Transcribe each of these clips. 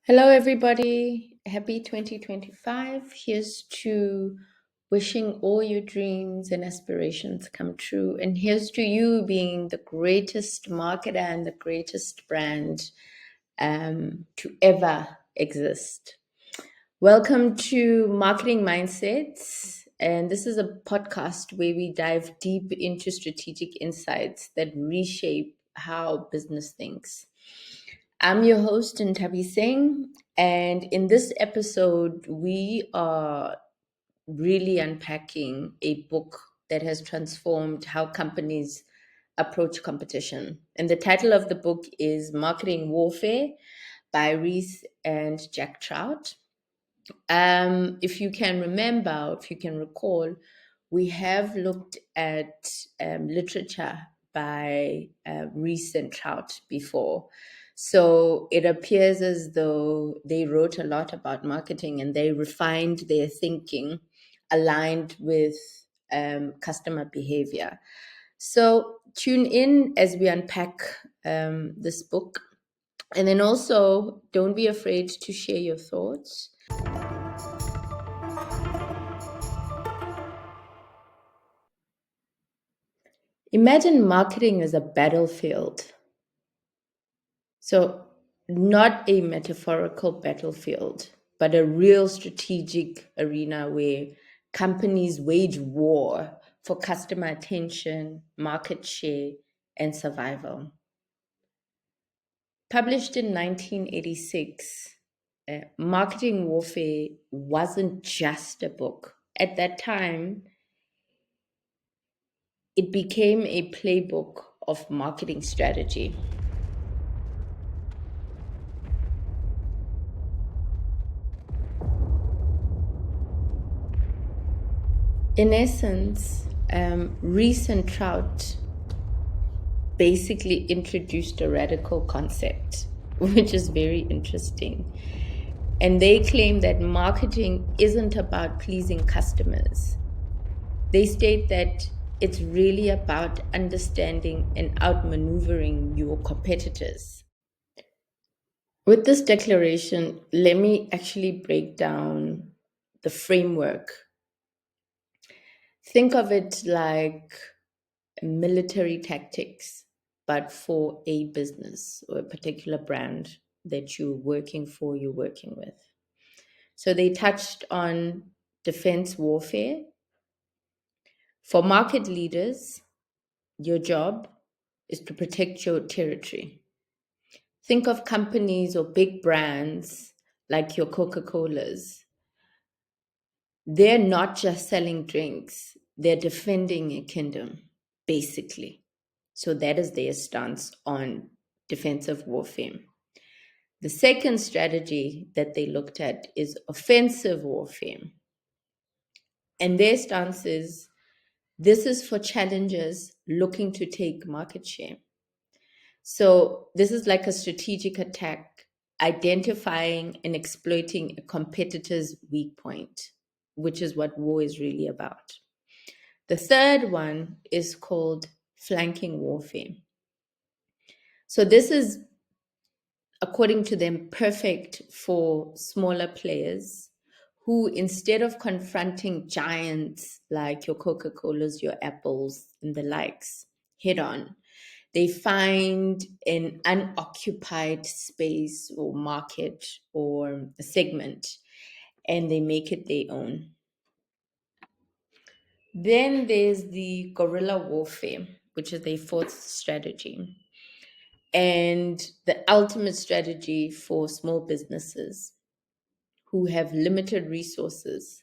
Hello, everybody. Happy 2025. Here's to wishing all your dreams and aspirations come true. And here's to you being the greatest marketer and the greatest brand to ever exist. Welcome to Marketing Mindsets. And this is a podcast where we dive deep into strategic insights that reshape how business thinks. I'm your host, Ntabi Singh, and in this episode, we are really unpacking a book that has transformed how companies approach competition. And the title of the book is Marketing Warfare by Reese and Jack Trout. If you can remember, if you can recall, we have looked at literature by Reese and Trout before. So it appears as though they wrote a lot about marketing and they refined their thinking aligned with customer behavior. So tune in as we unpack this book. And then also, don't be afraid to share your thoughts. Imagine marketing as a battlefield. So, not a metaphorical battlefield, but a real strategic arena where companies wage war for customer attention, market share, and survival. Published in 1986, Marketing Warfare wasn't just a book. At that time, it became a playbook of marketing strategy. In essence, Reese and Trout basically introduced a radical concept, which is very interesting. And they claim that marketing isn't about pleasing customers. They state that it's really about understanding and outmaneuvering your competitors. With this declaration, let me actually break down the framework. Think of it like military tactics, but for a business or a particular brand that you're working for, you're working with. So they touched on defense warfare. For market leaders, your job is to protect your territory. Think of companies or big brands like your Coca-Colas. They're not just selling drinks, they're defending a kingdom, basically. So that is their stance on defensive warfare. The second strategy that they looked at is offensive warfare. And their stance is this is for challengers looking to take market share. So this is like a strategic attack, identifying and exploiting a competitor's weak point, which is what war is really about. The third one is called flanking warfare. So this is, according to them, perfect for smaller players who, instead of confronting giants like your Coca-Colas, your Apples, and the likes head on, they find an unoccupied space or market or a segment and they make it their own. Then there's the guerrilla warfare, which is the fourth strategy, and the ultimate strategy for small businesses who have limited resources.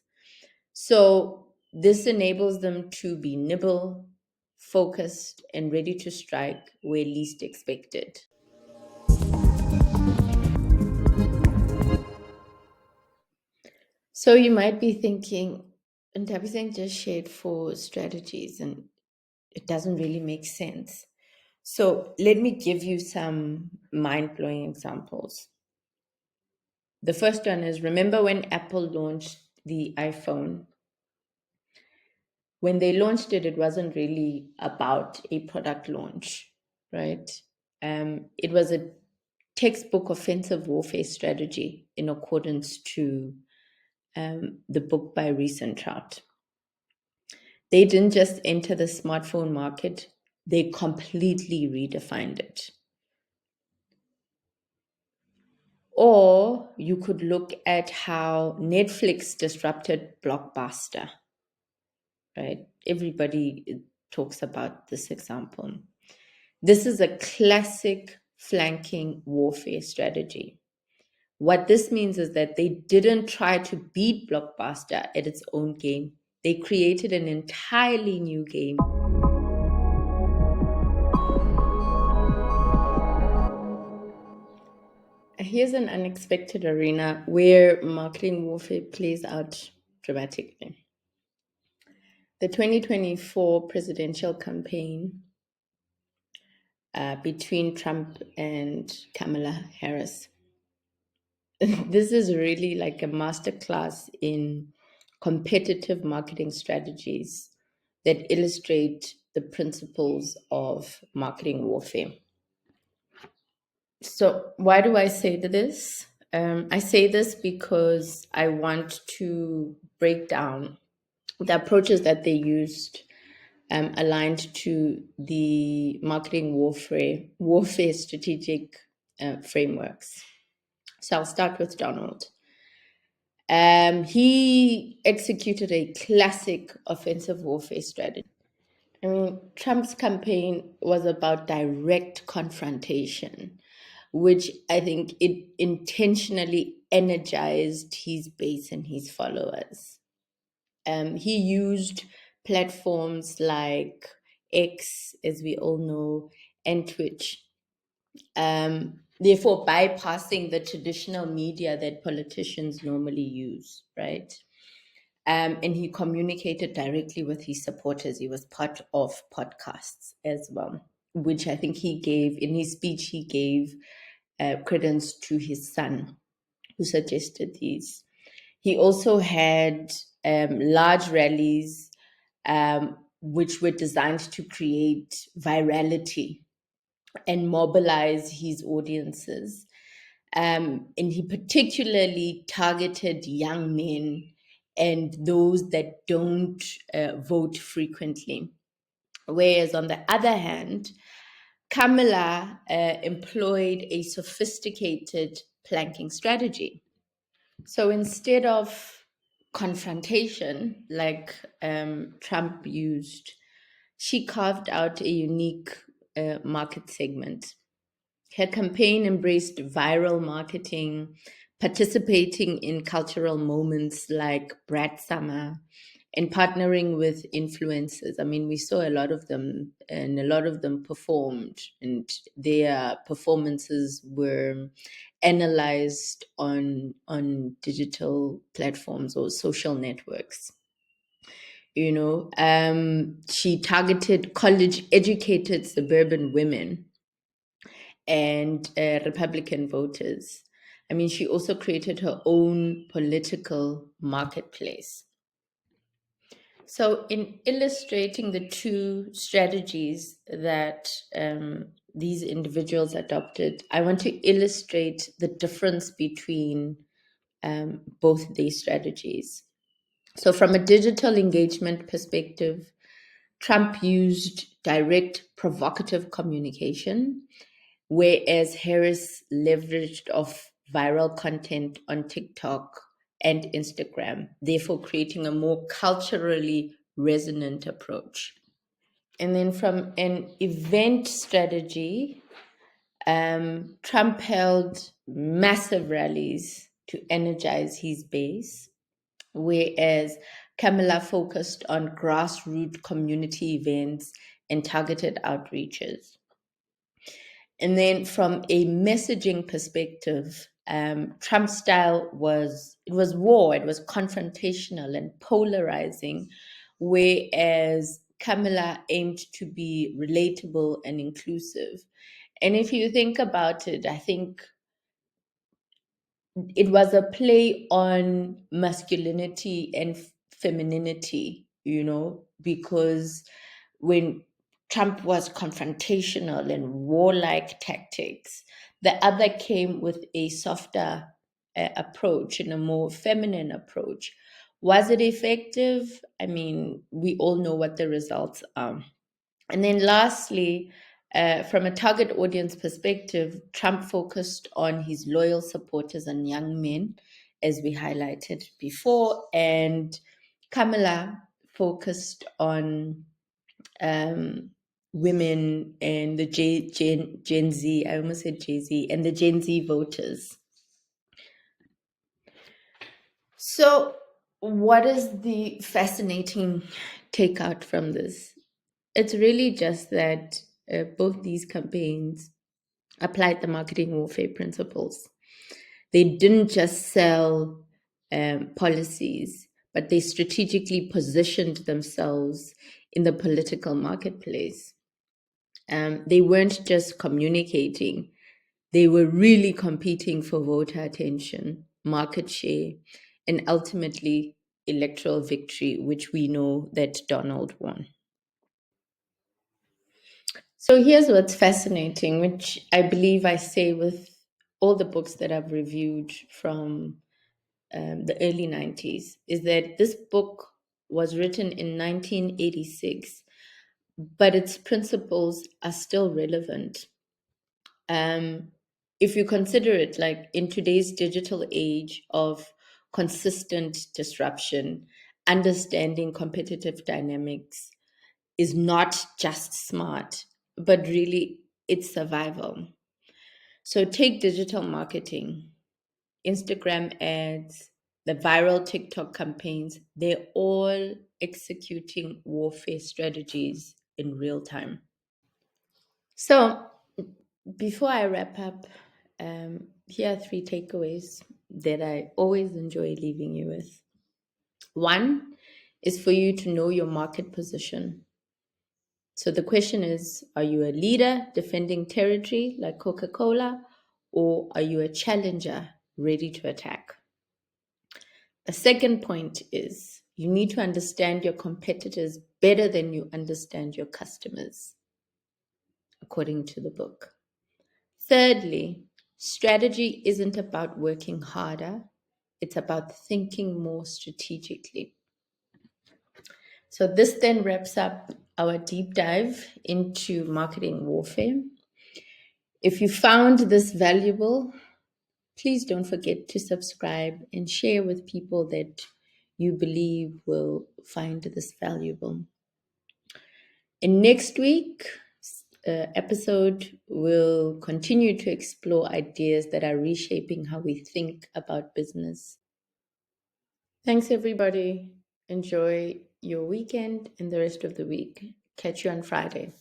So this enables them to be nimble, focused, and ready to strike where least expected. So you might be thinking, and everything just shared four strategies, and it doesn't really make sense. So let me give you some mind-blowing examples. The first one is, remember when Apple launched the iPhone? When they launched it, it wasn't really about a product launch, right? It was a textbook offensive warfare strategy in accordance to the book by Reese and Trout. They didn't just enter the smartphone market, they completely redefined it. Or you could look at how Netflix disrupted Blockbuster, right? Everybody talks about this example. This is a classic flanking warfare strategy. What this means is that they didn't try to beat Blockbuster at its own game. They created an entirely new game. Here's an unexpected arena where marketing warfare plays out dramatically. The 2024 presidential campaign between Trump and Kamala Harris. This is really like a masterclass in competitive marketing strategies that illustrate the principles of marketing warfare. So, why do I say this? I say this because I want to break down the approaches that they used aligned to the marketing warfare strategic frameworks. So I'll start with Donald. He executed a classic offensive warfare strategy. I mean, Trump's campaign was about direct confrontation, which I think it intentionally energized his base and his followers. He used platforms like X, as we all know, and Twitch, therefore bypassing the traditional media that politicians normally use, right? And he communicated directly with his supporters. He was part of podcasts as well, which I think he gave, in his speech, he gave credence to his son, who suggested these. He also had large rallies, which were designed to create virality and mobilize his audiences. And he particularly targeted young men and those that don't vote frequently. Whereas on the other hand, Kamala employed a sophisticated planking strategy. So instead of confrontation, like Trump used, she carved out a unique market segment. Her campaign embraced viral marketing, participating in cultural moments like Brat Summer, and partnering with influencers. I mean, we saw a lot of them, and a lot of them performed, and their performances were analyzed on digital platforms or social networks. You know, she targeted college-educated suburban women and Republican voters. I mean, she also created her own political marketplace. So, in illustrating the two strategies that these individuals adopted, I want to illustrate the difference between both these strategies. So, from a digital engagement perspective, Trump used direct provocative communication, whereas Harris leveraged off viral content on TikTok and Instagram, therefore creating a more culturally resonant approach. And then from an event strategy, Trump held massive rallies to energize his base, whereas Kamala focused on grassroots community events and targeted outreaches. And then from a messaging perspective, Trump's style was war, it was confrontational and polarizing, whereas Kamala aimed to be relatable and inclusive. And if you think about it, I think it was a play on masculinity and femininity, you know, because when Trump was confrontational and warlike tactics, The other came with a softer approach and a more feminine approach. Was it effective? I mean, we all know what the results are. And then lastly, from a target audience perspective, Trump focused on his loyal supporters and young men, as we highlighted before, and Kamala focused on women and the Gen Z, I almost said Jay Z, and the Gen Z voters. So, what is the fascinating takeout from this? It's really just that both these campaigns applied the marketing warfare principles. They didn't just sell policies, but they strategically positioned themselves in the political marketplace. They weren't just communicating, they were really competing for voter attention, market share, and ultimately electoral victory, which we know that Donald won. So here's what's fascinating, which I believe I say with all the books that I've reviewed from the early 90s, is that this book was written in 1986, but its principles are still relevant. If you consider it like in today's digital age of consistent disruption, understanding competitive dynamics is not just smart, but really it's survival. So take digital marketing, Instagram ads, the viral TikTok campaigns, they're all executing warfare strategies in real time. So before I wrap up, here are three takeaways that I always enjoy leaving you with. One is for you to know your market position. So the question is, are you a leader defending territory like Coca Cola, or are you a challenger ready to attack? The second point is you need to understand your competitors better than you understand your customers, according to the book. Thirdly, strategy isn't about working harder, it's about thinking more strategically. So, this then wraps up our deep dive into marketing warfare. If you found this valuable, please don't forget to subscribe and share with people that you believe will find this valuable. In next week, episode will continue to explore ideas that are reshaping how we think about business. Thanks, everybody. Enjoy your weekend and the rest of the week. Catch you on Friday.